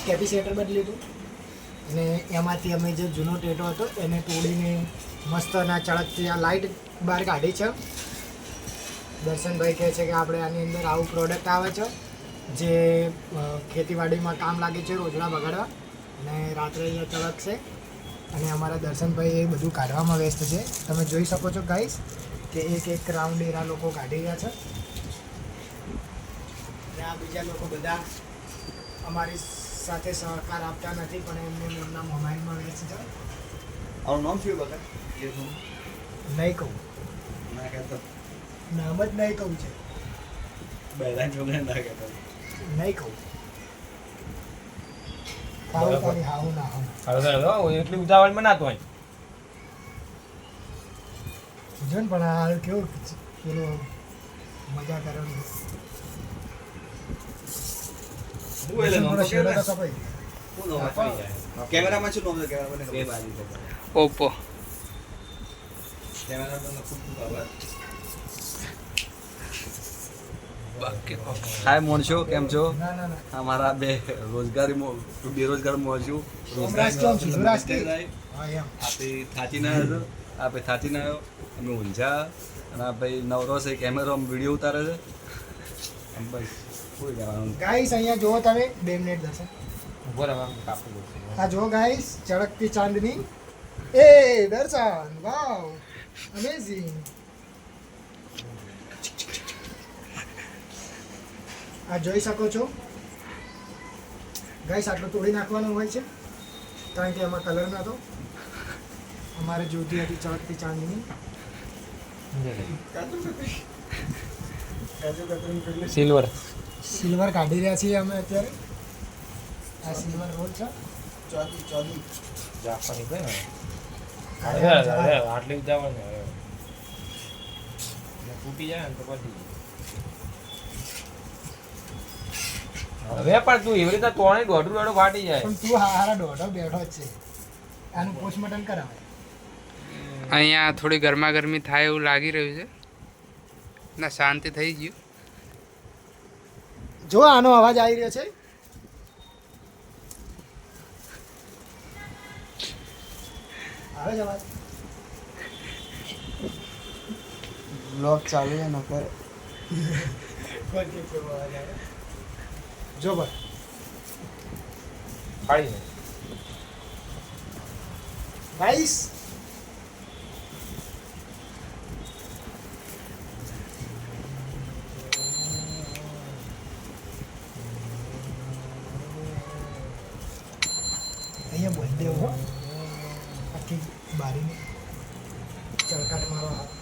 Capacitor બદલ્યું હતું અને એમાંથી અમે જે જૂનો ટેટો હતો એને તોડીને મસ્ત ના ચળકતી આ લાઇટ બહાર કાઢી છે. દર્શનભાઈ કહે છે કે આપણે આની અંદર આવું પ્રોડક્ટ આવે છે જે ખેતીવાડીમાં કામ લાગે છે રોજડા બગાડવા અને રાત્રે અહીંયા ચળકશે. અને અમારા દર્શનભાઈ એ બધું કાઢવામાં વ્યસ્ત છે. તમે જોઈ શકો છો ગાઈસ કે એક રાઉન્ડ એરા લોકો કાઢી રહ્યા છે અને આ બીજા લોકો બધા અમારી સાથે સહકાર આપતા નથી પણ એમને એમના મોબાઈલમાં વ્યસ્ત છે. આનું નામ શું બતા નહીં કહું, ના કહેતો નામ જ નહીં કહું છે, બેલા છોકરા ના કહેતો નહીં કહું. ખાવું ખાલી હાવું ના હાવું એટલી ઉતાવળમાં ના તો હોય જો ને પણ આ કેવું પેલું મજા કરવાનું. હું એટલે નામ તો શેરો તો કહેવાય. કપાઈ. હું નામ આપી કેમેરામાં શું નામ છે? કેમેરામાં બે બાજુ તો ઓપ્પો. કેમેરામાં ખૂબ ખૂબ આભાર. હાય મોનશો, કેમ છો? ના ના ના અમારા બે બેરોજગાર મોજું સોમરાજ કેમ છે? યુવરાજ કે? હા એમ આપે થાચી ના આવ્યો આપે થાચી ના આવ્યો અમે ઊંઝા અને આ ભાઈ નવરો છે કેમેરો વિડીયો ઉતારે છે આમ બસ કોઈ જવાનું ગાઈસ અહીંયા જુઓ તમે 2 મિનિટ દર્શન. બરાબર કાપવું આ જુઓ ગાઈસ ચળકતી ચાંદની. એ દર્શન વાવ અમેઝિંગ. આ જોઈ શકો છો ગાઈસ આટલું તોડી નાખવાનું હોય છે કારણ કે એમાં કલર નહોતો. અમારે જોતી હતી ચળકતી ચાંદની. સિલ્વર સિલ્વર કાઢી રહ્યા છીએ અમે અત્યારે. આ સિલ્વર રોલ છે. ચોદી જાપાની કઈ કાઢ્યા આટલી ઉતાવળ ને તૂટી જાય ને તો પછી હવે પણ તું એવી રીતે તોણી દોઢું દોઢું ફાટી જાય પણ તું હારા દોઢો બેઠો જ છે. આનું પોસ્ટમોર્ટમ કરાવે. અહીંયા થોડી ગરમા ગરમી થાય એવું લાગી રહ્યું છે ના શાંતિ થઈ ગયું. જો આનો અવાજ આવી રહ્યો છે. આવે છે અવાજ? બ્લોગ ચાલુ છે નકર જો ભાઈ ફાડી જાય ગાઈસ અહીંયા બોલ દેવો આખી બારીને ચળકાટ મારો હાથ